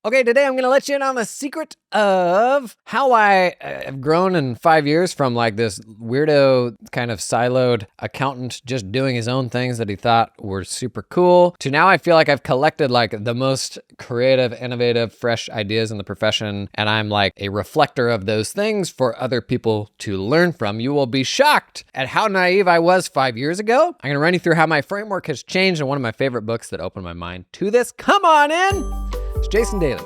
Okay, today I'm going to let you in on the secret of how I have grown in 5 years from like this weirdo kind of siloed accountant just doing his own things that he thought were super cool to now I feel like I've collected like the most creative, innovative, fresh ideas in the profession, and I'm like a reflector of those things for other people to learn from. You will be shocked at how naive I was 5 years ago. I'm going to run you through how my framework has changed and one of my favorite books that opened my mind to this. Come on in. It's Jason Daly.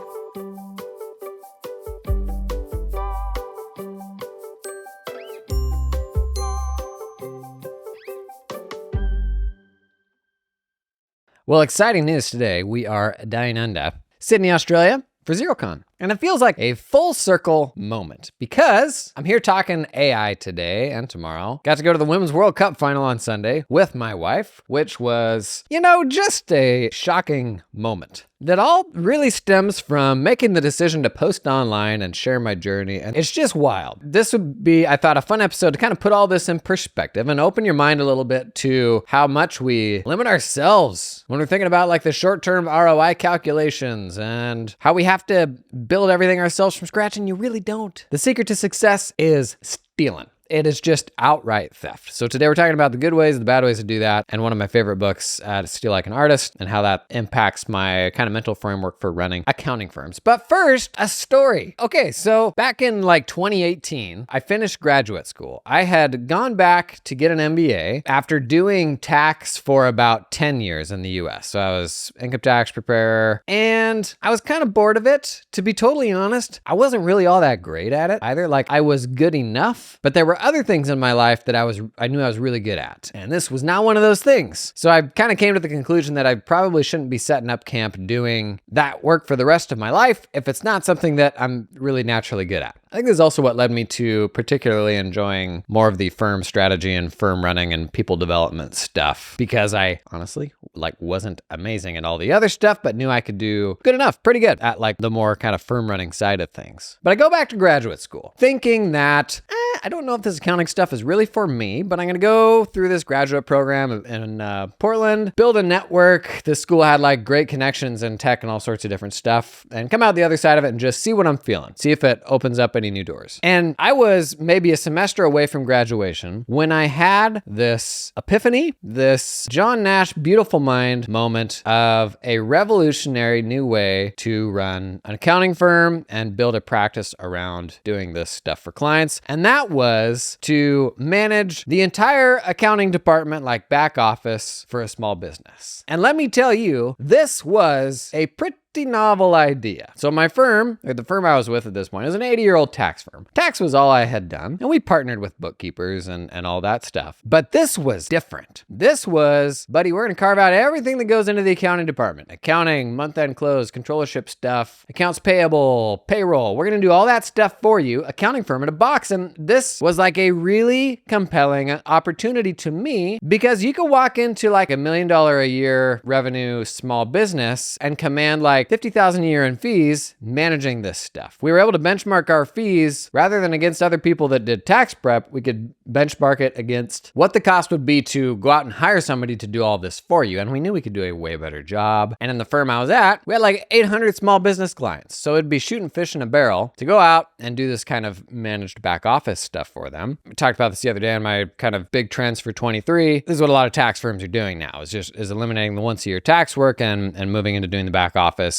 Well, exciting news today. We are down under Sydney, Australia for Xerocon. And it feels like a full circle moment because I'm here talking AI today and tomorrow. Got to go to the Women's World Cup final on Sunday with my wife, which was, just a shocking moment. That all really stems from making the decision to post online and share my journey. And it's just wild. This would be, I thought, a fun episode to kind of put all this in perspective and open your mind a little bit to how much we limit ourselves when we're thinking about like the short-term ROI calculations and how we have to build everything ourselves from scratch, and you really don't. The secret to success is stealing. It is just outright theft. So today we're talking about the good ways, the bad ways to do that, and one of my favorite books, To Steal Like an Artist, and how that impacts my kind of mental framework for running accounting firms. But first, a story. Okay, so back in like 2018, I finished graduate school. I had gone back to get an MBA after doing tax for about 10 years in the US. So I was income tax preparer, and I was kind of bored of it. To be totally honest, I wasn't really all that great at it either. Like I was good enough, but there were other things in my life that I knew I was really good at. And this was not one of those things. So I kind of came to the conclusion that I probably shouldn't be setting up camp doing that work for the rest of my life if it's not something that I'm really naturally good at. I think this is also what led me to particularly enjoying more of the firm strategy and firm running and people development stuff, because I honestly wasn't amazing at all the other stuff, but knew I could do good enough, pretty good at like the more kind of firm running side of things. But I go back to graduate school thinking that I don't know if this accounting stuff is really for me, but I'm going to go through this graduate program in Portland, build a network. This school had like great connections in tech and all sorts of different stuff, and come out the other side of it and just see what I'm feeling, see if it opens up any new doors. And I was maybe a semester away from graduation when I had this epiphany, this John Nash beautiful mind moment of a revolutionary new way to run an accounting firm and build a practice around doing this stuff for clients. And that was to manage the entire accounting department, like back office, for a small business. And let me tell you, this was a pretty novel idea. So my firm, or the firm I was with at this point, is an 80-year-old tax firm. Tax was all I had done, and we partnered with bookkeepers and all that stuff. But this was different. This was, buddy, we're going to carve out everything that goes into the accounting department. Accounting, month-end close, controllership stuff, accounts payable, payroll. We're going to do all that stuff for you, accounting firm in a box. And this was like a really compelling opportunity to me, because you could walk into like $1 million a year revenue small business and command like $50,000 a year in fees managing this stuff. We were able to benchmark our fees rather than against other people that did tax prep. We could benchmark it against what the cost would be to go out and hire somebody to do all this for you. And we knew we could do a way better job. And in the firm I was at, we had like 800 small business clients. So it'd be shooting fish in a barrel to go out and do this kind of managed back office stuff for them. We talked about this the other day on my kind of big trends for 23. This is what a lot of tax firms are doing now, is eliminating the once a year tax work and moving into doing the back office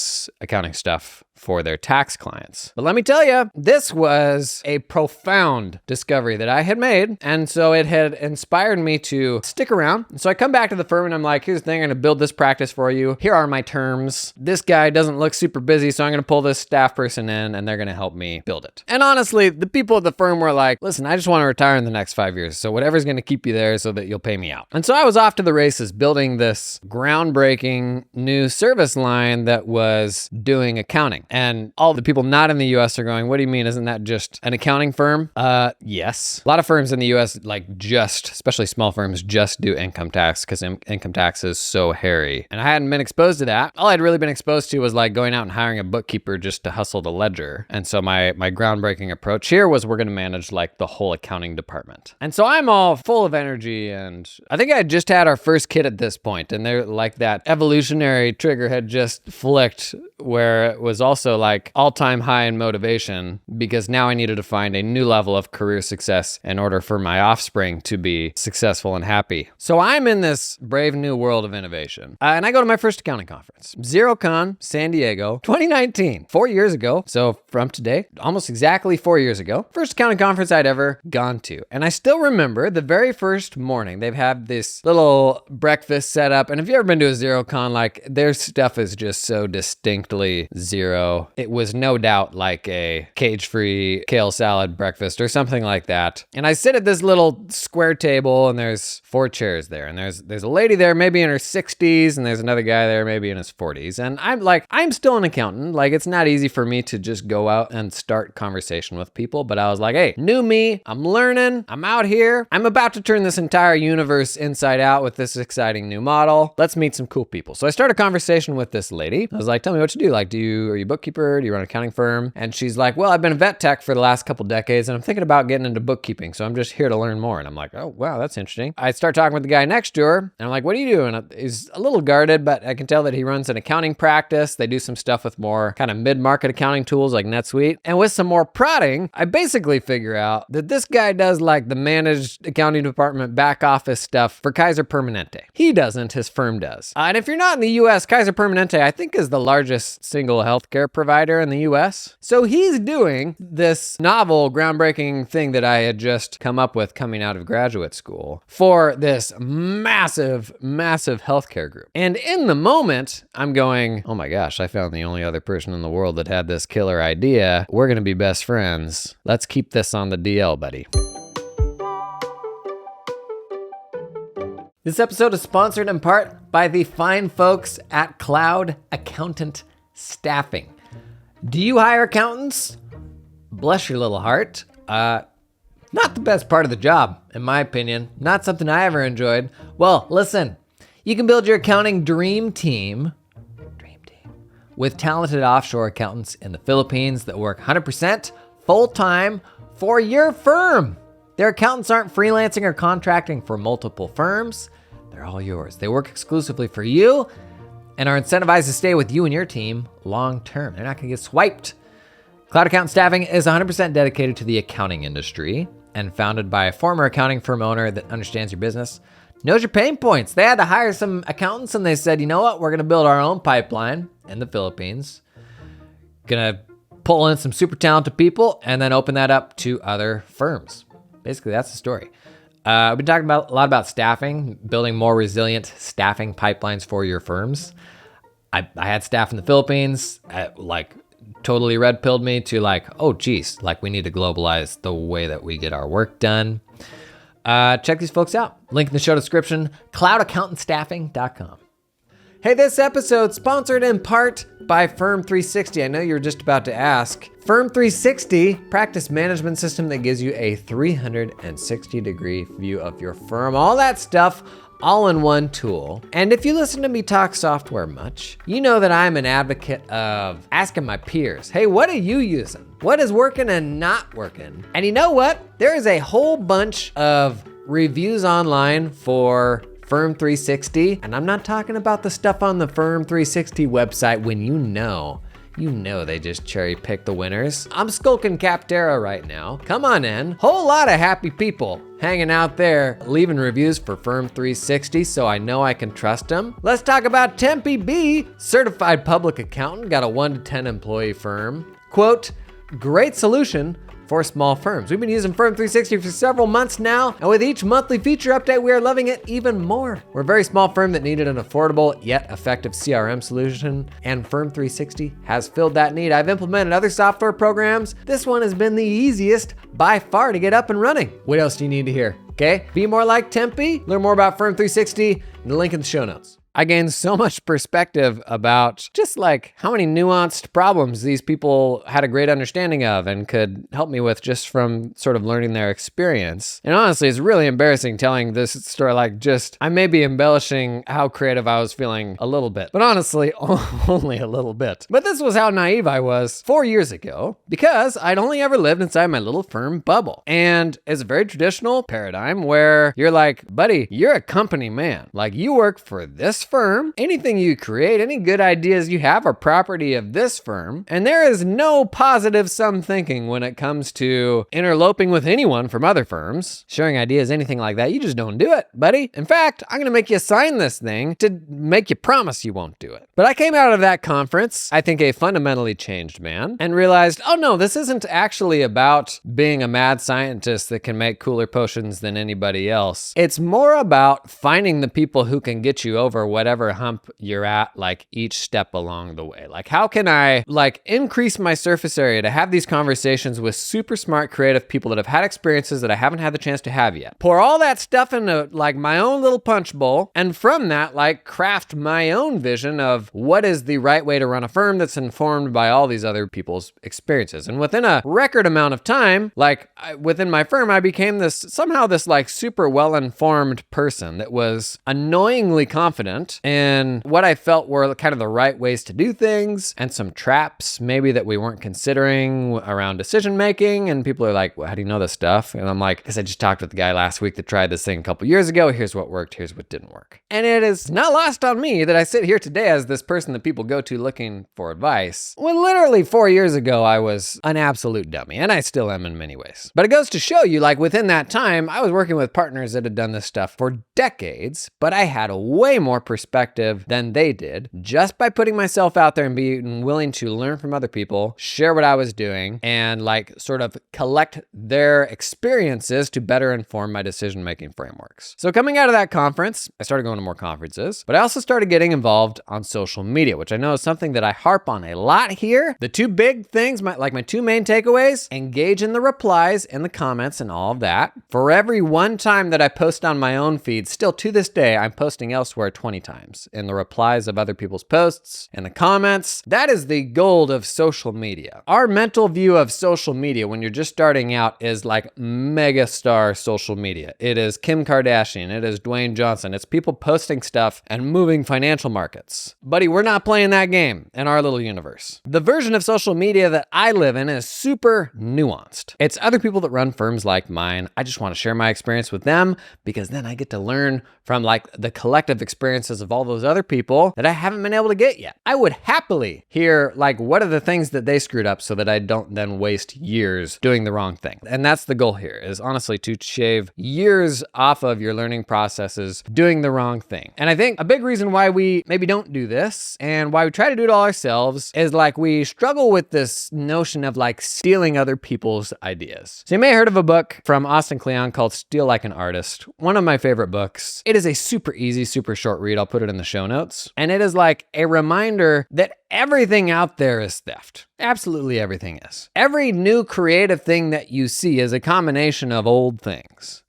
accounting stuff for their tax clients. But let me tell you, this was a profound discovery that I had made. And so it had inspired me to stick around. And so I come back to the firm and I'm like, here's the thing, I'm going to build this practice for you. Here are my terms. This guy doesn't look super busy, so I'm going to pull this staff person in and they're going to help me build it. And honestly, the people at the firm were like, listen, I just want to retire in the next 5 years. So whatever's going to keep you there so that you'll pay me out. And so I was off to the races building this groundbreaking new service line that was doing accounting. And all the people not in the US are going, what do you mean? Isn't that just an accounting firm? Yes. A lot of firms in the US, especially small firms, just do income tax because income tax is so hairy. And I hadn't been exposed to that. All I'd really been exposed to was like going out and hiring a bookkeeper just to hustle the ledger. And so my groundbreaking approach here was we're going to manage like the whole accounting department. And so I'm all full of energy, and I think I had just had our first kid at this point, and they're like that evolutionary trigger had just flicked where it was all also like all-time high in motivation because now I needed to find a new level of career success in order for my offspring to be successful and happy. So I'm in this brave new world of innovation. And I go to my first accounting conference, Xerocon San Diego 2019, 4 years ago. So from today, almost exactly 4 years ago, first accounting conference I'd ever gone to. And I still remember the very first morning, they've had this little breakfast set up. And if you've ever been to a Xerocon, like their stuff is just so distinctly Xero. It was no doubt like a cage-free kale salad breakfast or something like that. And I sit at this little square table and there's 4 chairs there. And there's a lady there maybe in her 60s and there's another guy there maybe in his 40s. And I'm still an accountant. Like it's not easy for me to just go out and start conversation with people. But I was like, hey, new me, I'm learning, I'm out here. I'm about to turn this entire universe inside out with this exciting new model. Let's meet some cool people. So I start a conversation with this lady. I was like, tell me what you do. Like, are you a bookkeeper? Do you run an accounting firm? And she's like, well, I've been a vet tech for the last couple decades and I'm thinking about getting into bookkeeping. So I'm just here to learn more. And I'm like, oh, wow, that's interesting. I start talking with the guy next to her and I'm like, what do you do? And he's a little guarded, but I can tell that he runs an accounting practice. They do some stuff with more kind of mid-market accounting tools like NetSuite. And with some more prodding, I basically figure out that this guy does like the managed accounting department back office stuff for Kaiser Permanente. He doesn't, his firm does. And if you're not in the US, Kaiser Permanente, I think, is the largest single healthcare provider in the US. So he's doing this novel, groundbreaking thing that I had just come up with coming out of graduate school for this massive, massive healthcare group. And in the moment, I'm going, oh my gosh, I found the only other person in the world that had this killer idea. We're going to be best friends. Let's keep this on the DL, buddy. This episode is sponsored in part by the fine folks at Cloud Accountant Staffing. Do you hire accountants? Bless your little heart. Not the best part of the job, in my opinion. Not something I ever enjoyed. Well, listen, you can build your accounting dream team with talented offshore accountants in the Philippines that work 100% full-time for your firm. Their accountants aren't freelancing or contracting for multiple firms. They're all yours. They work exclusively for you and are incentivized to stay with you and your team long term. They're not going to get swiped. Cloud Accountant Staffing is 100% dedicated to the accounting industry and founded by a former accounting firm owner that understands your business, knows your pain points. They had to hire some accountants and they said, you know what? We're going to build our own pipeline in the Philippines. Going to pull in some super talented people and then open that up to other firms. Basically, that's the story. I've been talking a lot about staffing, building more resilient staffing pipelines for your firms. I had staff in the Philippines, totally red-pilled me to oh geez, we need to globalize the way that we get our work done. Check these folks out. Link in the show description, cloudaccountantstaffing.com. Hey, this episode sponsored in part by Firm 360. I know you were just about to ask. Firm 360, practice management system that gives you a 360-degree view of your firm. All that stuff, all in one tool. And if you listen to me talk software much, you know that I'm an advocate of asking my peers, hey, what are you using? What is working and not working? And you know what? There is a whole bunch of reviews online for Firm 360, and I'm not talking about the stuff on the Firm 360 website when you know they just cherry pick the winners. I'm skulking Capterra right now. Come on in. Whole lot of happy people hanging out there, leaving reviews for Firm 360, so I know I can trust them. Let's talk about Tempe B, certified public accountant, got a 1 to 10 employee firm. Quote, great solution for small firms. We've been using Firm 360 for several months now, and with each monthly feature update, we are loving it even more. We're a very small firm that needed an affordable yet effective CRM solution, and Firm 360 has filled that need. I've implemented other software programs. This one has been the easiest by far to get up and running. What else do you need to hear? Okay, be more like Tempe. Learn more about Firm 360 in the link in the show notes. I gained so much perspective about just how many nuanced problems these people had a great understanding of and could help me with just from sort of learning their experience. And honestly, it's really embarrassing telling this story. I may be embellishing how creative I was feeling a little bit, but honestly, only a little bit. But this was how naive I was 4 years ago because I'd only ever lived inside my little firm bubble. And it's a very traditional paradigm where you're like, buddy, you're a company man. You work for this firm. Anything you create, any good ideas you have are property of this firm. And there is no positive sum thinking when it comes to interloping with anyone from other firms, sharing ideas, anything like that. You just don't do it, buddy. In fact, I'm going to make you sign this thing to make you promise you won't do it. But I came out of that conference, I think a fundamentally changed man, and realized, oh no, this isn't actually about being a mad scientist that can make cooler potions than anybody else. It's more about finding the people who can get you over whatever hump you're at, like each step along the way. Like, how can I increase my surface area to have these conversations with super smart, creative people that have had experiences that I haven't had the chance to have yet? Pour all that stuff into my own little punch bowl, and from that, craft my own vision of what is the right way to run a firm that's informed by all these other people's experiences. And within a record amount of time, within my firm, I became this super well-informed person that was annoyingly confident in what I felt were kind of the right ways to do things, and some traps maybe that we weren't considering around decision making. And people are like, well, how do you know this stuff? And I'm like, because I just talked with the guy last week that tried this thing a couple years ago. Here's what worked, here's what didn't work. And it is not lost on me that I sit here today as this person that people go to looking for advice, when literally 4 years ago I was an absolute dummy, and I still am in many ways. But it goes to show you, within that time, I was working with partners that had done this stuff for decades, but I had a way more perspective than they did just by putting myself out there and being willing to learn from other people, share what I was doing, and sort of collect their experiences to better inform my decision-making frameworks. So coming out of that conference, I started going to more conferences, but I also started getting involved on social media, which I know is something that I harp on a lot here. The two big things, my two main takeaways: engage in the replies and the comments and all of that. For every one time that I post on my own feed, still to this day, I'm posting elsewhere 20 times in the replies of other people's posts and the comments. That is the gold of social media. Our mental view of social media when you're just starting out is mega star social media. It is Kim Kardashian, it is Dwayne Johnson, it's people posting stuff and moving financial markets. Buddy, we're not playing that game in our little universe. The version of social media that I live in is super nuanced. It's other people that run firms like mine. I just want to share my experience with them, because then I get to learn from the collective experiences of all those other people that I haven't been able to get yet. I would happily hear what are the things that they screwed up so that I don't then waste years doing the wrong thing. And that's the goal here, is honestly to shave years off of your learning processes doing the wrong thing. And I think a big reason why we maybe don't do this, and why we try to do it all ourselves, is we struggle with this notion of stealing other people's ideas. So you may have heard of a book from Austin Kleon called Steal Like an Artist. One of my favorite books. It is a super easy, super short read. I'll put it in the show notes. And it is a reminder that everything out there is theft. Absolutely everything is. Every new creative thing that you see is a combination of old things.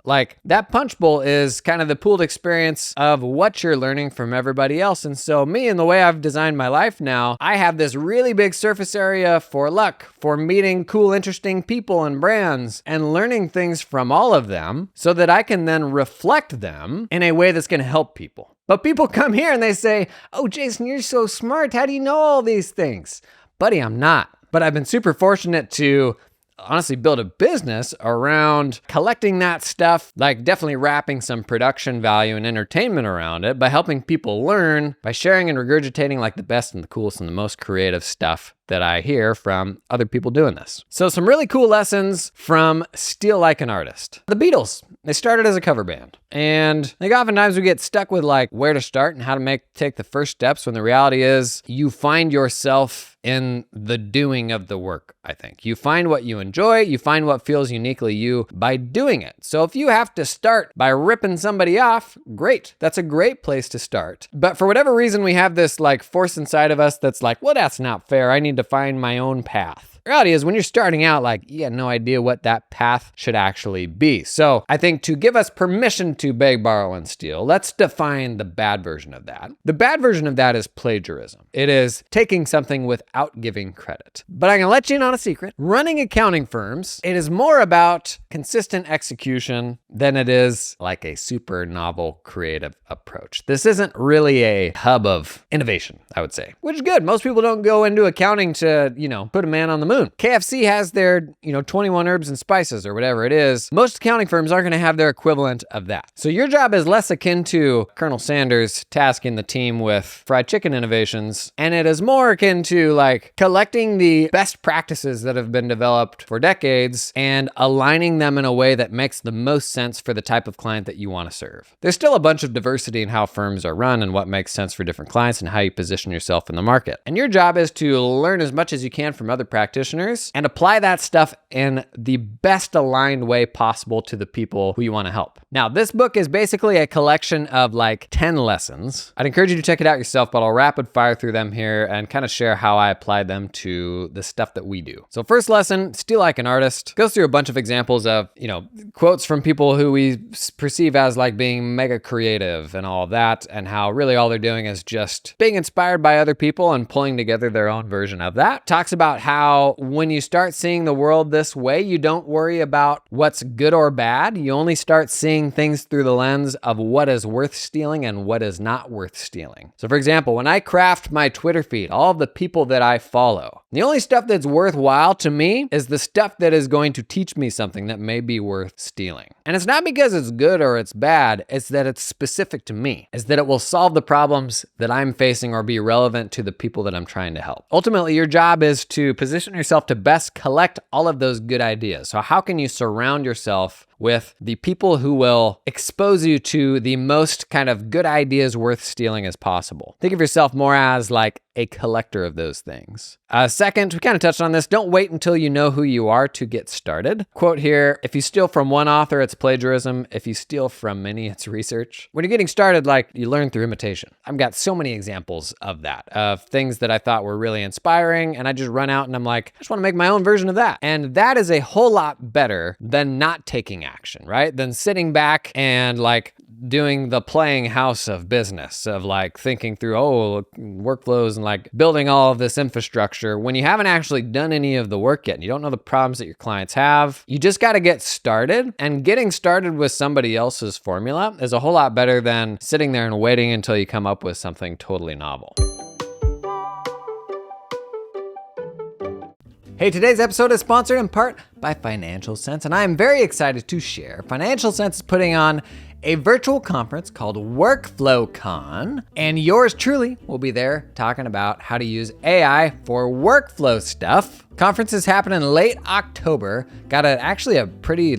That punch bowl is kind of the pooled experience of what you're learning from everybody else. And so me, and the way I've designed my life now, I have this really big surface area for luck, for meeting cool, interesting people and brands, and learning things from all of them so that I can then reflect them in a way that's going to help people. But people come here and they say, oh, Jason, you're so smart. How do you know all these things? Buddy, I'm not. But I've been super fortunate to honestly build a business around collecting that stuff, definitely wrapping some production value and entertainment around it by helping people learn, by sharing and regurgitating the best and the coolest and the most creative stuff that I hear from other people doing this. So some really cool lessons from Steal Like an Artist. The Beatles, they started as a cover band. And oftentimes we get stuck with where to start and how to take the first steps, when the reality is you find yourself in the doing of the work, I think. You find what you enjoy, you find what feels uniquely you by doing it. So if you have to start by ripping somebody off, great. That's a great place to start. But for whatever reason, we have this force inside of us that's well, that's not fair. I need to find my own path. The reality is when you're starting out, you have no idea what that path should actually be. So I think to give us permission to beg, borrow, and steal, let's define the bad version of that. The bad version of that is plagiarism. It is taking something without giving credit. But I'm going to let you in on a secret. Running accounting firms, it is more about consistent execution than it is a super novel creative approach. This isn't really a hub of innovation, I would say, which is good. Most people don't go into accounting to, put a man on the moon. KFC has their, 21 herbs and spices or whatever it is. Most accounting firms aren't going to have their equivalent of that. So your job is less akin to Colonel Sanders tasking the team with fried chicken innovations, and it is more akin to like collecting the best practices that have been developed for decades and aligning them in a way that makes the most sense for the type of client that you want to serve. There's still a bunch of diversity in how firms are run and what makes sense for different clients and how you position yourself in the market. And your job is to learn as much as you can from other practitioners and apply that stuff in the best aligned way possible to the people who you want to help. Now, this book is basically a collection of like 10 lessons. I'd encourage you to check it out yourself, but I'll rapid fire through them here and kind of share how I applied them to the stuff that we do. So first lesson, steal like an artist. Goes through a bunch of examples of, quotes from people who we perceive as like being mega creative and all of that, and how really all they're doing is just being inspired by other people and pulling together their own version of that. Talks about how when you start seeing the world this way, you don't worry about what's good or bad. You only start seeing things through the lens of what is worth stealing and what is not worth stealing. So for example, when I craft my Twitter feed, all of the people that I follow, the only stuff that's worthwhile to me is the stuff that is going to teach me something that may be worth stealing. And it's not because it's good or it's bad, it's that it's specific to me. It's that it will solve the problems that I'm facing or be relevant to the people that I'm trying to help. Ultimately, your job is to position yourself to best collect all of those good ideas. So how can you surround yourself with the people who will expose you to the most kind of good ideas worth stealing as possible? Think of yourself more as like a collector of those things. Second, we kind of touched on this, don't wait until you know who you are to get started. Quote here, if you steal from one author, it's plagiarism. If you steal from many, it's research. When you're getting started, like you learn through imitation. I've got so many examples of that, of things that I thought were really inspiring, and I just run out and I'm like, I just want to make my own version of that. And that is a whole lot better than not taking action, right? Than sitting back and like doing the playing house of business, of like thinking through, workflows and like building all of this infrastructure when you haven't actually done any of the work yet and you don't know the problems that your clients have. You just got to get started, and getting started with somebody else's formula is a whole lot better than sitting there and waiting until you come up with something totally novel. Hey, today's episode is sponsored in part by Financial Sense, and I am very excited to share Financial Sense is putting on a virtual conference called WorkflowCon, and yours truly will be there talking about how to use AI for workflow stuff. Conference is happening late October. Got actually a pretty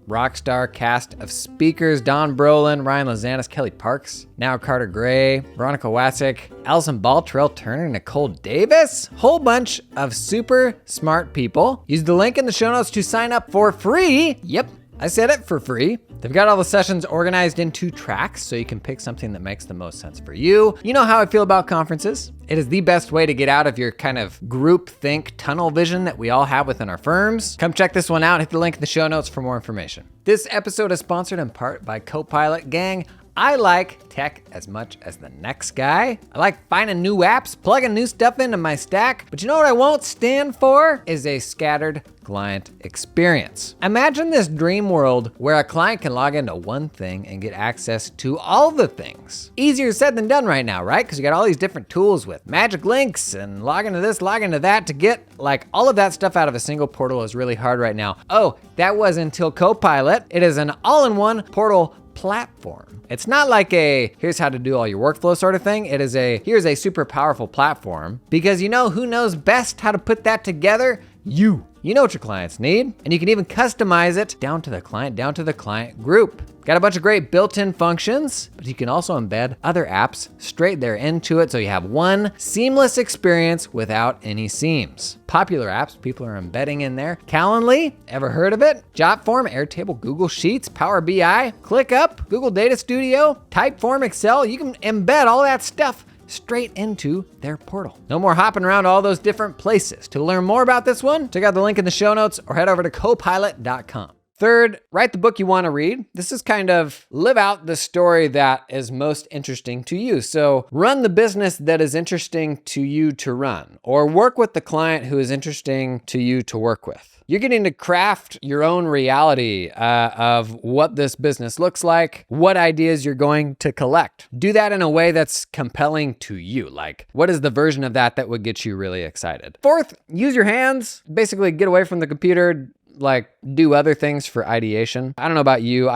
rock star cast of speakers: Don Brolin, Ryan Lozanis, Kelly Parks, now Carter Gray, Veronica Wassick, Allison Ball, Terrell Turner, Nicole Davis. Whole bunch of super smart people. Use the link in the show notes to sign up for free. Yep, I said it, for free. They've got all the sessions organized into tracks so you can pick something that makes the most sense for you. You know how I feel about conferences. It is the best way to get out of your kind of group think tunnel vision that we all have within our firms. Come check this one out. Hit the link in the show notes for more information. This episode is sponsored in part by Copilot. Gang, I like tech as much as the next guy. I like finding new apps, plugging new stuff into my stack, but you know what I won't stand for? Is a scattered client experience. Imagine this dream world where a client can log into one thing and get access to all the things. Easier said than done right now, right? Because you got all these different tools with magic links and log into this, log into that. To get all of that stuff out of a single portal is really hard right now. Oh, that was until Copilot. It is an all-in-one portal platform. It's not like a here's how to do all your workflow sort of thing. It is here's a super powerful platform, because you know who knows best how to put that together? You. You know what your clients need, and you can even customize it down to the client group. Got a bunch of great built-in functions, but you can also embed other apps straight there into it, so you have one seamless experience without any seams. Popular apps people are embedding in there: Calendly, ever heard of it? Jotform, Airtable, Google Sheets, Power BI, ClickUp, Google Data Studio, Typeform, Excel. You can embed all that stuff straight into their portal. No more hopping around all those different places. To learn more about this one, check out the link in the show notes or head over to copilot.com. Third, write the book you want to read. This is kind of live out the story that is most interesting to you. So run the business that is interesting to you to run, or work with the client who is interesting to you to work with. You're getting to craft your own reality of what this business looks like, what ideas you're going to collect. Do that in a way that's compelling to you. Like, what is the version of that would get you really excited? Fourth, use your hands. Basically, get away from the computer. Like, do other things for ideation. I don't know about you.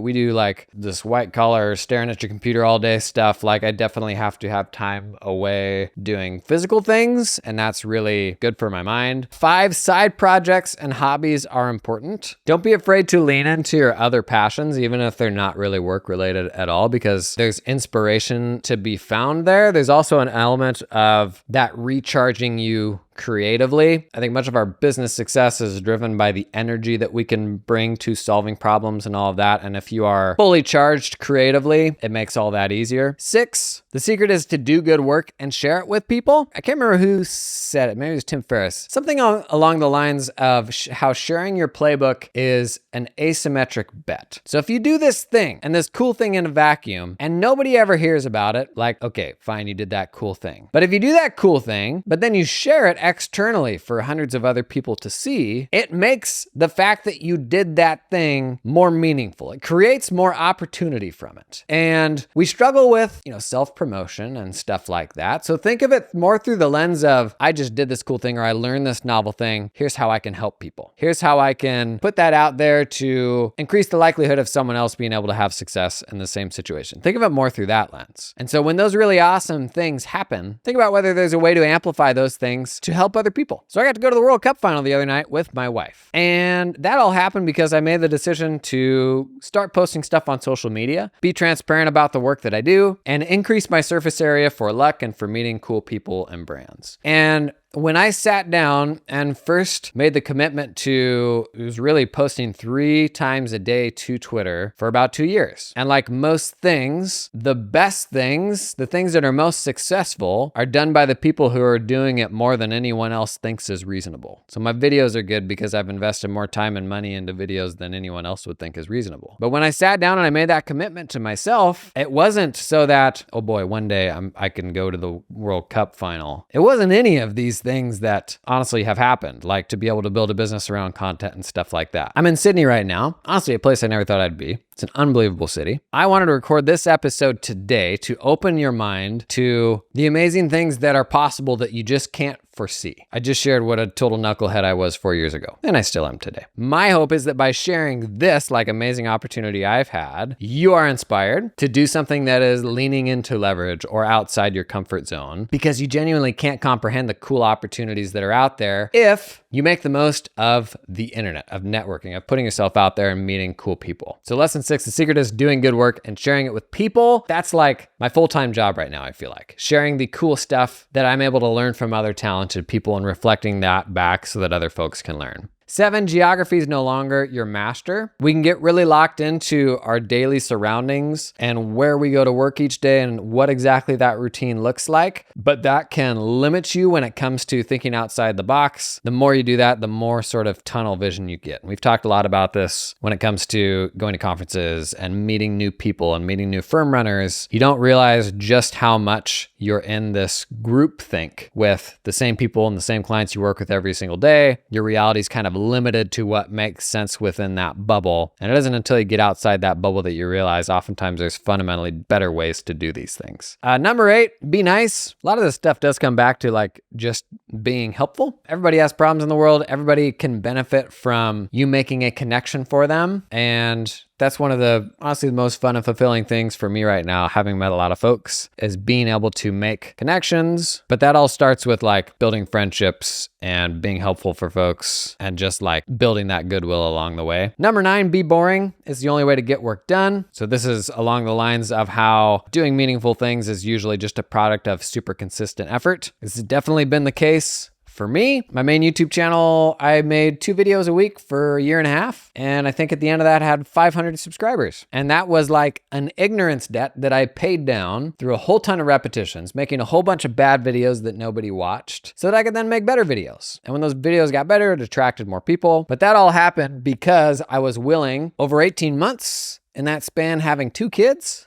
We do like this white collar staring at your computer all day stuff. Like, I definitely have to have time away doing physical things, and that's really good for my mind. 5, side projects and hobbies are important. Don't be afraid to lean into your other passions, even if they're not really work related at all, because there's inspiration to be found there. There's also an element of that recharging you creatively. I think much of our business success is driven by the energy that we can bring to solving problems and all of that. And if you are fully charged creatively, it makes all that easier. 6, the secret is to do good work and share it with people. I can't remember who said it. Maybe it was Tim Ferriss. Something along the lines of how sharing your playbook is an asymmetric bet. So if you do this thing and this cool thing in a vacuum and nobody ever hears about it, like, okay, fine, you did that cool thing. But if you do that cool thing, but then you share it externally for hundreds of other people to see, it makes the fact that you did that thing more meaningful. It creates more opportunity from it. And we struggle with, self-promotion and stuff like that. So think of it more through the lens of, I just did this cool thing, or I learned this novel thing. Here's how I can help people. Here's how I can put that out there to increase the likelihood of someone else being able to have success in the same situation. Think of it more through that lens. And so when those really awesome things happen, think about whether there's a way to amplify those things to help other people. So I got to go to the World Cup final the other night with my wife. And that all happened because I made the decision to start posting stuff on social media, be transparent about the work that I do, and increase my surface area for luck and for meeting cool people and brands. And when I sat down and first made the commitment to, it was really posting 3 times a day to Twitter for about 2 years. And like most things, the best things, the things that are most successful, are done by the people who are doing it more than anyone else thinks is reasonable. So my videos are good because I've invested more time and money into videos than anyone else would think is reasonable. But when I sat down and I made that commitment to myself, it wasn't so that, oh boy, one day I can go to the World Cup final. It wasn't any of these things that honestly have happened, like to be able to build a business around content and stuff like that. I'm in Sydney right now, honestly, a place I never thought I'd be. It's an unbelievable city. I wanted to record this episode today to open your mind to the amazing things that are possible that you just can't foresee. I just shared what a total knucklehead I was 4 years ago, and I still am today. My hope is that by sharing this amazing opportunity I've had, you are inspired to do something that is leaning into leverage or outside your comfort zone, because you genuinely can't comprehend the cool opportunities that are out there if you make the most of the internet, of networking, of putting yourself out there and meeting cool people. So lesson 6, the secret is doing good work and sharing it with people. That's like my full-time job right now, I feel like. Sharing the cool stuff that I'm able to learn from other talented people and reflecting that back so that other folks can learn. 7, geography is no longer your master. We can get really locked into our daily surroundings and where we go to work each day and what exactly that routine looks like, but that can limit you when it comes to thinking outside the box. The more you do that, the more sort of tunnel vision you get. And we've talked a lot about this when it comes to going to conferences and meeting new people and meeting new firm runners. You don't realize just how much you're in this group think with the same people and the same clients you work with every single day. Your reality is kind of limited to what makes sense within that bubble. And it isn't until you get outside that bubble that you realize oftentimes there's fundamentally better ways to do these things. Number 8, be nice. A lot of this stuff does come back to just being helpful. Everybody has problems in the world. Everybody can benefit from you making a connection for them. And that's one of the, honestly, the most fun and fulfilling things for me right now, having met a lot of folks, is being able to make connections. But that all starts with building friendships and being helpful for folks and just building that goodwill along the way. Number 9, be boring is the only way to get work done. So this is along the lines of how doing meaningful things is usually just a product of super consistent effort. This has definitely been the case For me, my main YouTube channel, I made 2 videos a week for a year and a half. And I think at the end of that had 500 subscribers. And that was like an ignorance debt that I paid down through a whole ton of repetitions, making a whole bunch of bad videos that nobody watched so that I could then make better videos. And when those videos got better, it attracted more people. But that all happened because I was willing, over 18 months in that span, having 2 kids,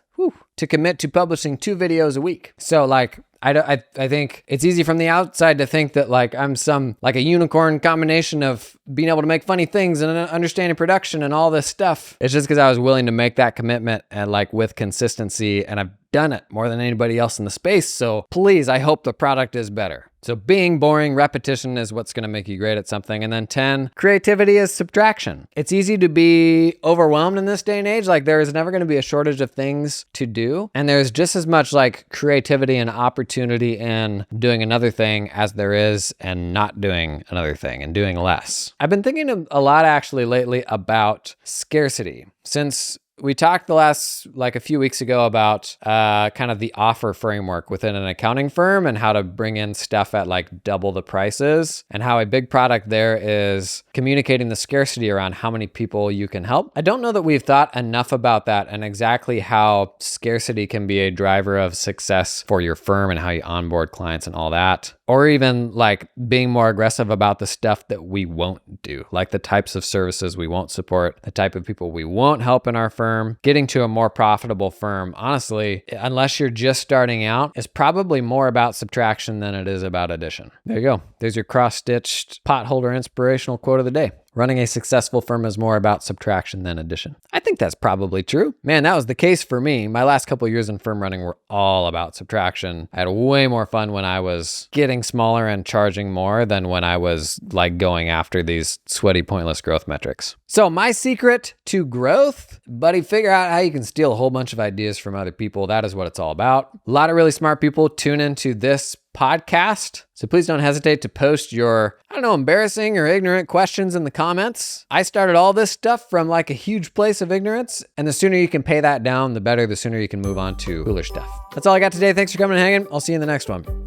to commit to publishing 2 videos a week. So like, I think it's easy from the outside to think that like I'm some like a unicorn combination of being able to make funny things and understanding production and all this stuff. It's just because I was willing to make that commitment and like with consistency, and I've done it more than anybody else in the space. So please, I hope the product is better. So being boring, repetition is what's going to make you great at something. And then 10, creativity is subtraction. It's easy to be overwhelmed in this day and age. Like there is never going to be a shortage of things to do. And there's just as much like creativity and opportunity in doing another thing as there is and not doing another thing and doing less. I've been thinking a lot actually lately about scarcity. Since we talked a few weeks ago about kind of the offer framework within an accounting firm and how to bring in stuff at like double the prices, and how a big product there is communicating the scarcity around how many people you can help. I don't know that we've thought enough about that and exactly how scarcity can be a driver of success for your firm and how you onboard clients and all that. Or even like being more aggressive about the stuff that we won't do, like the types of services we won't support, the type of people we won't help in our firm. Getting to a more profitable firm, honestly, unless you're just starting out, is probably more about subtraction than it is about addition. There you go. There's your cross-stitched potholder inspirational quote of the day. Running a successful firm is more about subtraction than addition. I think that's probably true. Man, that was the case for me. My last couple of years in firm running were all about subtraction. I had way more fun when I was getting smaller and charging more than when I was like going after these sweaty, pointless growth metrics. So my secret to growth, buddy, figure out how you can steal a whole bunch of ideas from other people. That is what it's all about. A lot of really smart people tune into this podcast. So please don't hesitate to post your, embarrassing or ignorant questions in the comments. I started all this stuff from like a huge place of ignorance, and the sooner you can pay that down, the better. The sooner you can move on to cooler stuff. That's all I got today. Thanks for coming and hanging. I'll see you in the next one.